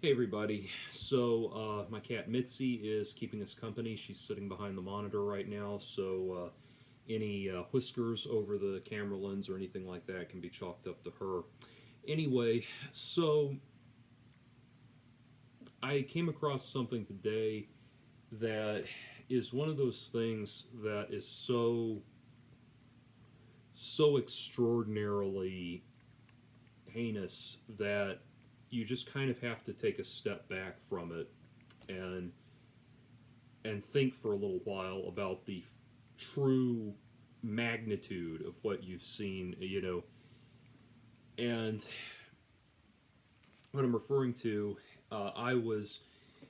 Hey everybody. My cat Mitzi is keeping us company. She's sitting behind the monitor right now, so any whiskers over the camera lens or anything like that can be chalked up to her. Anyway, so I came across something today that is one of those things that is so extraordinarily heinous that you just kind of have to take a step back from it and think for a little while about the true magnitude of what you've seen. And what I'm referring to, I was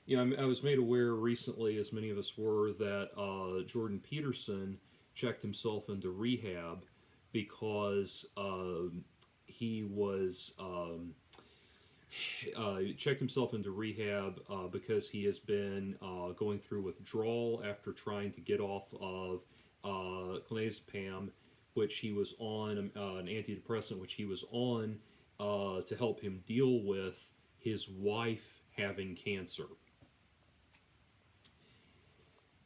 made aware recently, as many of us were, that Jordan Peterson checked himself into rehab because he was checked himself into rehab because he has been going through withdrawal after trying to get off of clonazepam, which he was on, an antidepressant, which he was on to help him deal with his wife having cancer.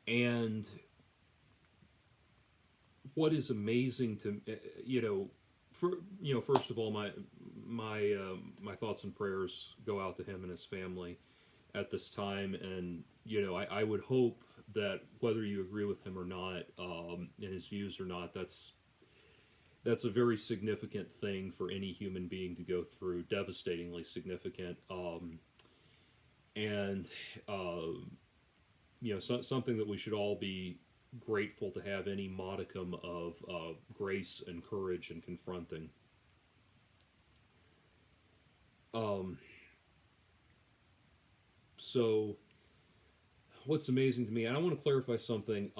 And what is amazing to first of all, my thoughts and prayers go out to him and his family at this time, and I would hope that whether you agree with him or not, and his views or not, that's a very significant thing for any human being to go through, devastatingly significant, and something that we should all be grateful to have any modicum of grace and courage in confronting. Um, so, what's amazing to me, and I want to clarify something.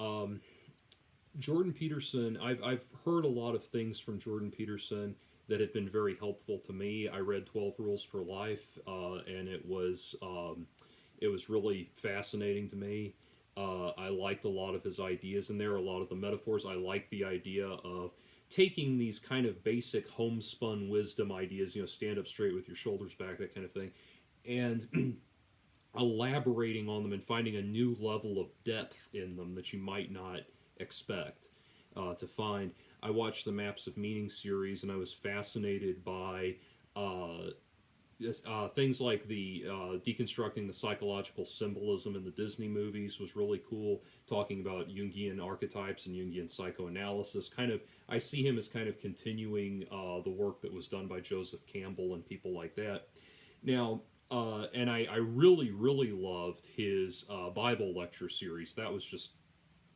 Jordan Peterson, I've heard a lot of things from Jordan Peterson that have been very helpful to me. I read 12 Rules for Life, and it was really fascinating to me. I liked a lot of his ideas in there, a lot of the metaphors. I like the idea of taking these kind of basic homespun wisdom ideas, stand up straight with your shoulders back, that kind of thing, and elaborating on them and finding a new level of depth in them that you might not expect to find. I watched the Maps of Meaning series and I was fascinated by things like the deconstructing the psychological symbolism in the Disney movies was really cool. Talking about Jungian archetypes and Jungian psychoanalysis, I see him as kind of continuing the work that was done by Joseph Campbell and people like that. Now, and I really, really loved his Bible lecture series. That was just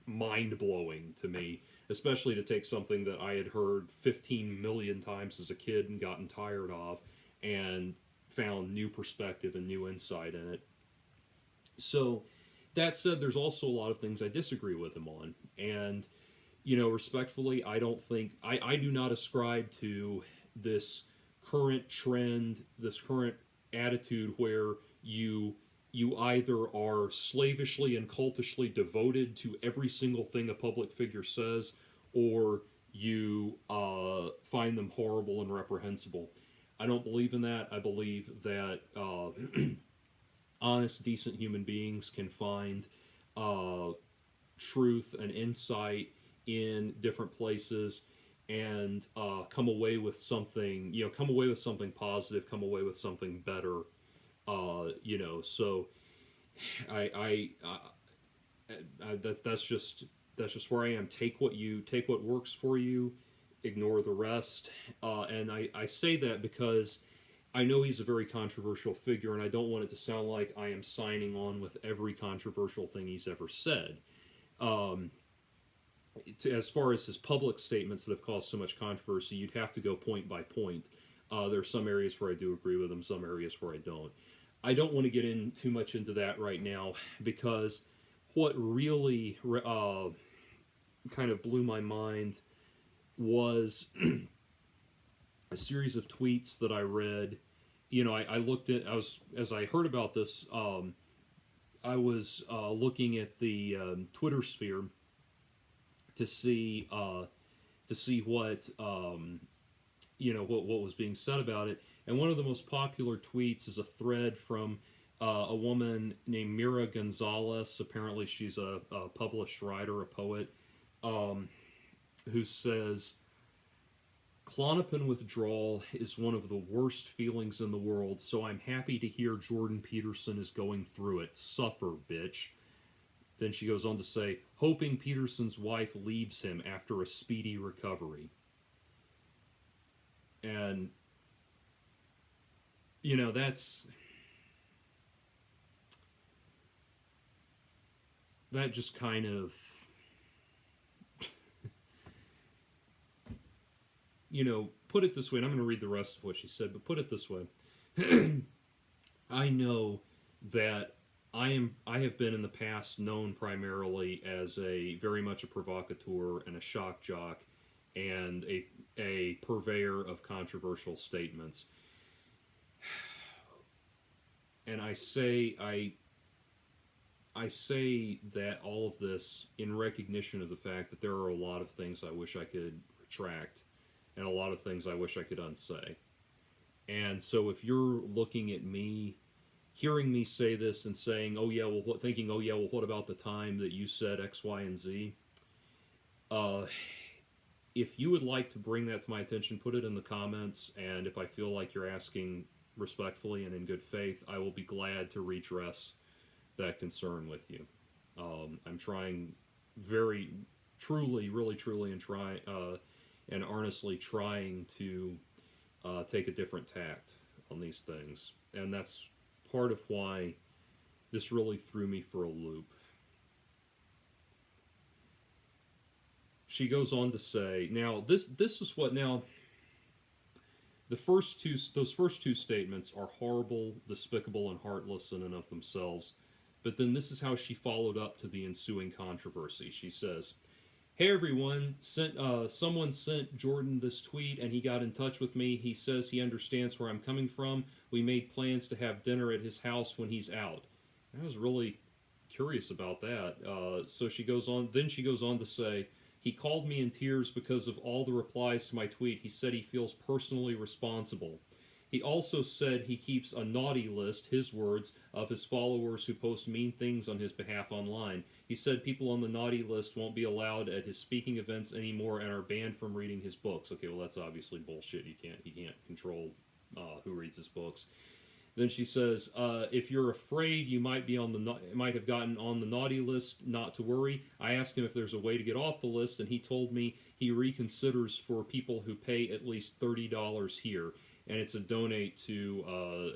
mind blowing to me, especially to take something that I had heard 15 million times as a kid and gotten tired of, and found new perspective and new insight in it. So, that said, there's also a lot of things I disagree with him on. And, respectfully, I don't think, I do not ascribe to this current trend, this current attitude where you either are slavishly and cultishly devoted to every single thing a public figure says, or you find them horrible and reprehensible. I don't believe in that. I believe that honest, decent human beings can find truth and insight in different places and come away with something, come away with something positive, come away with something better. So that's just where I am. Take what works for you, ignore the rest. And I say that because I know he's a very controversial figure, and I don't want it to sound like I am signing on with every controversial thing he's ever said. As far as his public statements that have caused so much controversy, you'd have to go point by point. There are some areas where I do agree with him, some areas where I don't. I don't want to get in too much into that right now, because what really kind of blew my mind was a series of tweets that I read. I looked at, as I heard about this, I was looking at the Twitter sphere to see what what was being said about it. And one of the most popular tweets is a thread from A woman named Mira Gonzalez. Apparently, she's a published writer, a poet, um, who says Klonopin withdrawal is one of the worst feelings in the world, so I'm happy to hear Jordan Peterson is going through it. Suffer, bitch. Then she goes on to say, hoping Peterson's wife leaves him after a speedy recovery. And, you know, that just kind of, put it this way, and I'm going to read the rest of what she said, but put it this way. I know that I have been in the past known primarily as a very much a provocateur and a shock jock and a purveyor of controversial statements. And I say that all of this in recognition of the fact that there are a lot of things I wish I could retract and a lot of things I wish I could unsay. And so if you're looking at me, hearing me say this and saying, "Oh yeah, well," thinking, "Oh yeah, well, what about the time that you said X, Y, and Z?" Uh, if you would like to bring that to my attention, put it in the comments. And if I feel like you're asking respectfully and in good faith, I will be glad to redress that concern with you. I'm trying very, truly, really, truly, and earnestly trying to take a different tact on these things, and that's part of why this really threw me for a loop. She goes on to say, now this is what now those first two statements are horrible, despicable, and heartless in and of themselves. But then this is how she followed up to the ensuing controversy. She says, "Hey everyone, someone sent Jordan this tweet and he got in touch with me. He says he understands where I'm coming from. We made plans to have dinner at his house when he's out." I was really curious about that. So she goes on. Then she goes on to say, "He called me in tears because of all the replies to my tweet. He said he feels personally responsible. He also said he keeps a naughty list, his words, of his followers who post mean things on his behalf online. He said people on the naughty list won't be allowed at his speaking events anymore and are banned from reading his books." Okay, well that's obviously bullshit. He can't control who reads his books. Then she says, "If you're afraid you might have gotten on the naughty list, not to worry. I asked him if there's a way to get off the list, and he told me he reconsiders for people who pay at least $30 here, and it's a donate to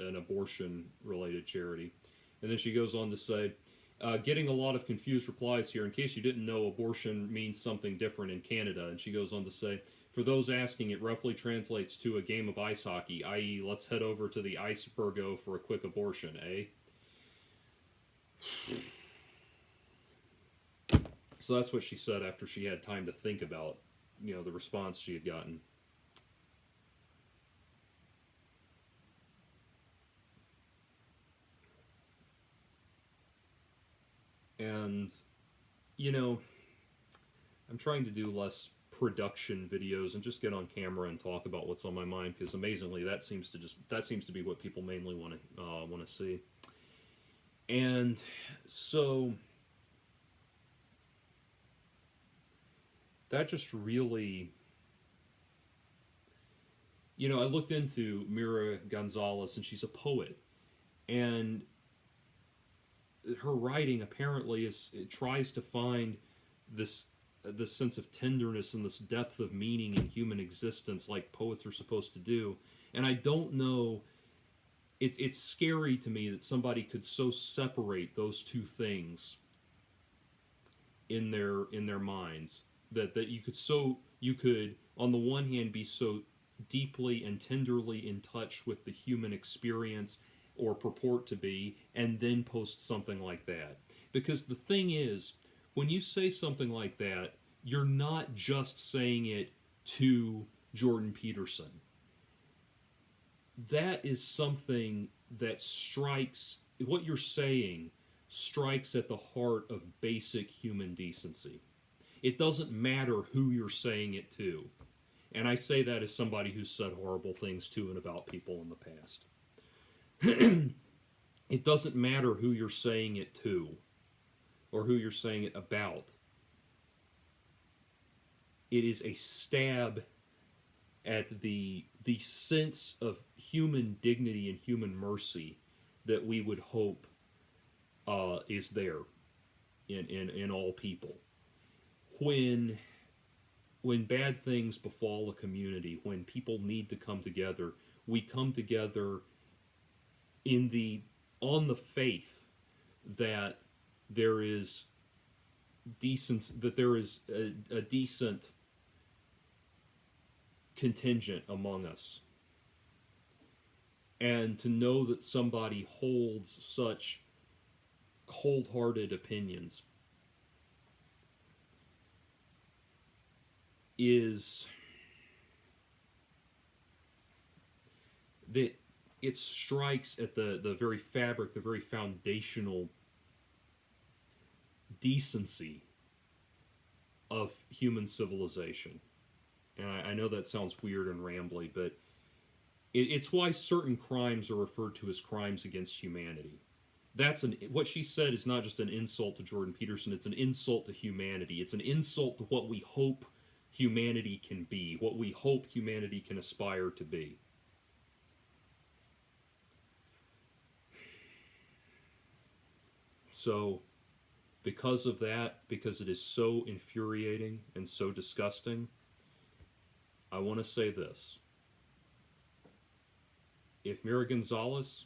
an abortion-related charity." And then she goes on to say, "Getting a lot of confused replies here. In case you didn't know, abortion means something different in Canada." And she goes on to say, "For those asking, it roughly translates to a game of ice hockey, i.e., let's head over to the icebergo for a quick abortion, eh?" So that's what she said after she had time to think about, the response she had gotten. And, I'm trying to do less production videos and just get on camera and talk about what's on my mind, because amazingly that seems to be what people mainly want to see. And so that just really, I looked into Mira Gonzalez, and she's a poet, and her writing apparently it tries to find this sense of tenderness and this depth of meaning in human existence, like poets are supposed to do. And I don't know. It's scary to me that somebody could so separate those two things in their minds, that you could on the one hand be so deeply and tenderly in touch with the human experience, or purport to be, and then post something like that. Because the thing is, when you say something like that, you're not just saying it to Jordan Peterson. That is something that what you're saying strikes at the heart of basic human decency. It doesn't matter who you're saying it to. And I say that as somebody who's said horrible things to and about people in the past. It doesn't matter who you're saying it to or who you're saying it about. It is a stab at the sense of human dignity and human mercy that we would hope is there in all people. When when bad things befall a community, when people need to come together, we come together in the on the faith that there is that there is a decent contingent among us, and to know that somebody holds such cold-hearted opinions is that it strikes at the very fabric, the very foundational decency of human civilization. And I know that sounds weird and rambly, but it's why certain crimes are referred to as crimes against humanity. What she said is not just an insult to Jordan Peterson, it's an insult to humanity. It's an insult to what we hope humanity can be, what we hope humanity can aspire to be. So, because of that, because it is so infuriating and so disgusting, I want to say this. If Mira Gonzalez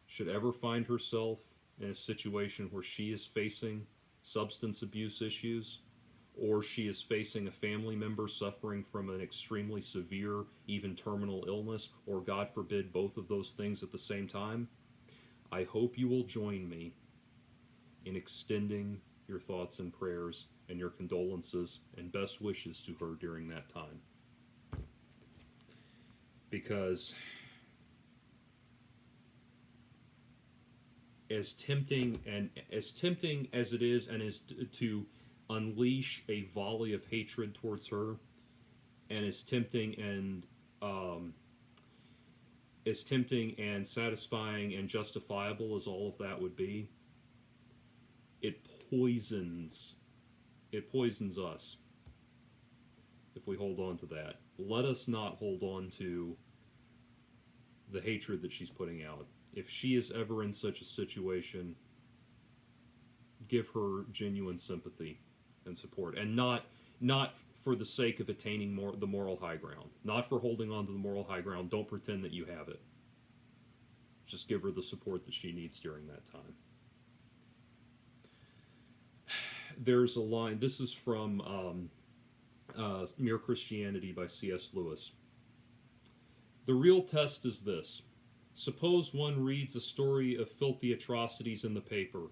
should ever find herself in a situation where she is facing substance abuse issues, or she is facing a family member suffering from an extremely severe, even terminal illness, or God forbid, both of those things at the same time, I hope you will join me in extending your thoughts and prayers and your condolences and best wishes to her during that time. Because as tempting as it is, and as to unleash a volley of hatred towards her, and as tempting and satisfying and justifiable as all of that would be, it poisons us if we hold on to that. Let us not hold on to the hatred that she's putting out. If she is ever in such a situation, give her genuine sympathy and support, and not for the sake of attaining the moral high ground, not for holding on to the moral high ground. Don't pretend that you have it. Just give her the support that she needs during that time. There's a line, this is from Mere Christianity by C.S. Lewis. The real test is this. Suppose one reads a story of filthy atrocities in the paper.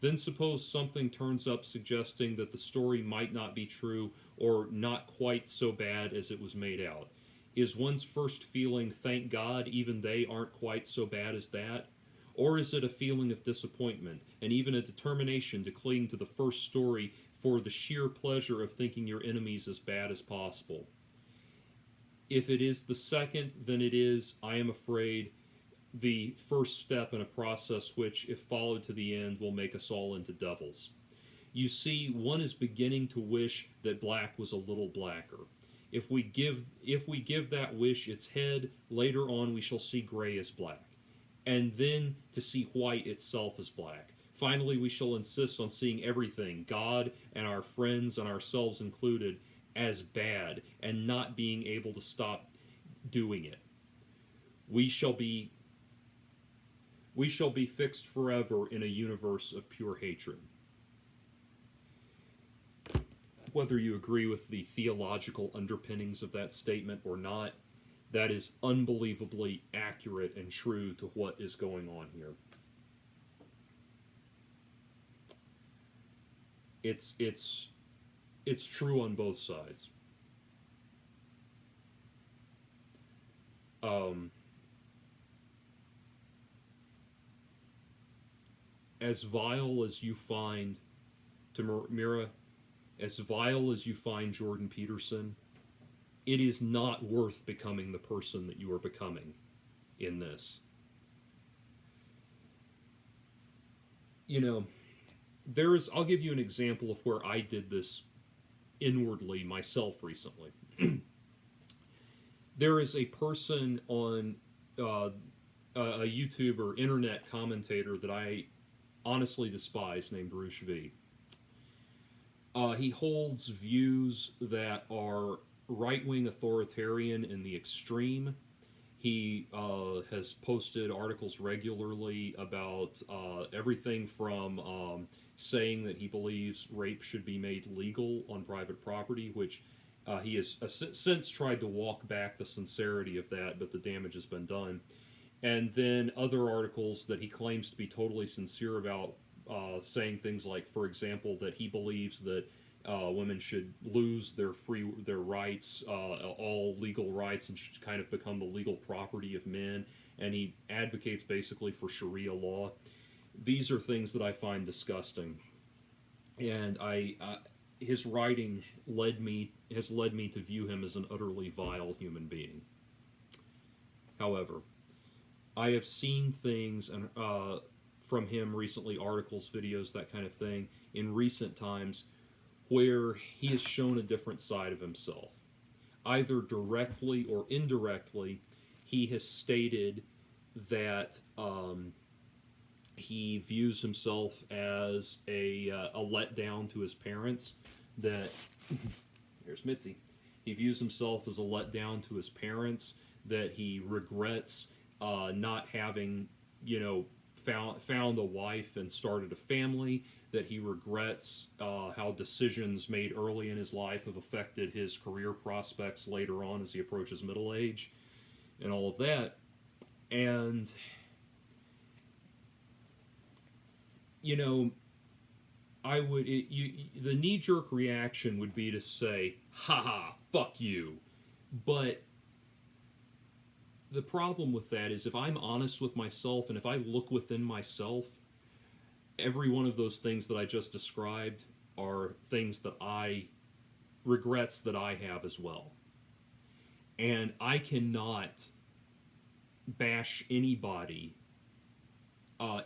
Then suppose something turns up suggesting that the story might not be true or not quite so bad as it was made out. Is one's first feeling, thank God, even they aren't quite so bad as that? Or is it a feeling of disappointment, and even a determination to cling to the first story for the sheer pleasure of thinking your enemies as bad as possible? If it is the second, then it is, I am afraid, the first step in a process which, if followed to the end, will make us all into devils. You see, one is beginning to wish that black was a little blacker. If we give that wish its head, later on we shall see gray as black, and then to see white itself as black. Finally, we shall insist on seeing everything, God and our friends and ourselves included, as bad, and not being able to stop doing it. We shall be fixed forever in a universe of pure hatred. Whether you agree with the theological underpinnings of that statement or not, that is unbelievably accurate and true to what is going on here. It's true on both sides. As vile as you find Mira, as vile as you find Jordan Peterson, it is not worth becoming the person that you are becoming in this. you know, I'll give you an example of where I did this inwardly myself recently. There is a person on a YouTuber, internet commentator that I honestly despise named Roosh V. He holds views that are right-wing authoritarian in the extreme. He has posted articles regularly about everything from saying that he believes rape should be made legal on private property, which he has since tried to walk back the sincerity of that, but the damage has been done. And then other articles that he claims to be totally sincere about, saying things like, for example, that he believes that women should lose their rights, all legal rights, and should kind of become the legal property of men. And he advocates basically for Sharia law. These are things that I find disgusting, and his writing has led me to view him as an utterly vile human being. However, I have seen things and from him recently, articles, videos, that kind of thing, in recent times, where he has shown a different side of himself. Either directly or indirectly, he has stated that he views himself as a letdown to his parents. That here's Mitzi. He views himself as a letdown to his parents. That he regrets not having, found a wife and started a family. That he regrets how decisions made early in his life have affected his career prospects later on as he approaches middle age, and all of that. And the knee-jerk reaction would be to say, "Ha, fuck you," but the problem with that is, if I'm honest with myself and if I look within myself, every one of those things that I just described are things that regrets that I have as well. And I cannot bash anybody,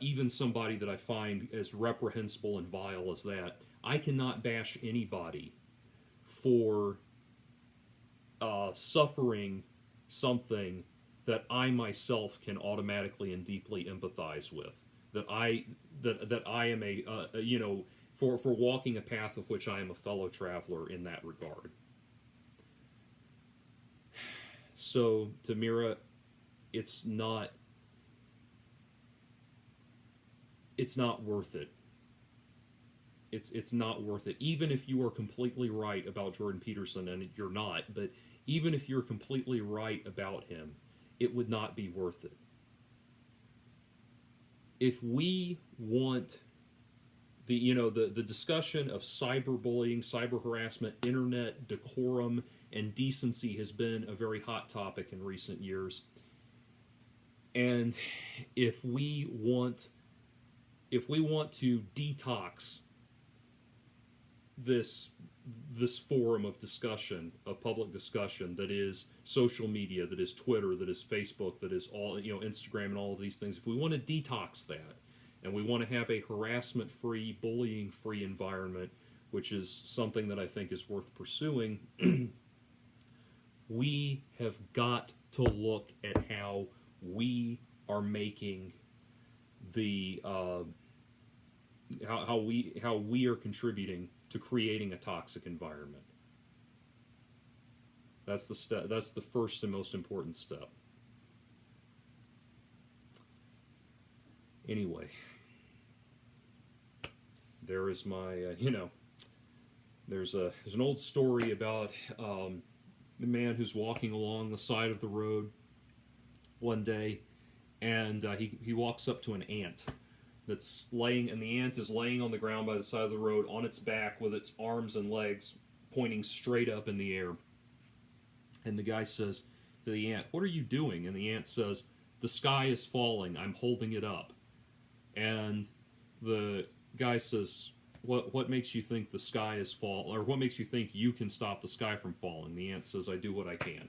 even somebody that I find as reprehensible and vile as that. I cannot bash anybody for suffering something that I myself can automatically and deeply empathize with. That I am for walking a path of which I am a fellow traveler in that regard. So, Tamira, it's not worth it. It's not worth it. Even if you are completely right about Jordan Peterson, and you're not, but even if you're completely right about him, it would not be worth it. If we want the discussion of cyberbullying, cyber harassment, internet decorum, and decency has been a very hot topic in recent years. And if we want to detox this forum of discussion, of public discussion, that is social media, that is Twitter, that is Facebook, that is all, Instagram and all of these things, if we want to detox that, and we want to have a harassment-free, bullying-free environment, which is something that I think is worth pursuing, we have got to look at how we are making the how we are contributing to creating a toxic environment. That's the step. That's the first and most important step. Anyway, there is my there's an old story about a man who's walking along the side of the road one day, and he walks up to an ant that's laying, and the ant is laying on the ground by the side of the road on its back with its arms and legs pointing straight up in the air. And the guy says to the ant, "What are you doing?" And the ant says, "The sky is falling. I'm holding it up." And the guy says, What makes you think the sky is fall, or what makes you think you can stop the sky from falling?" The ant says, "I do what I can."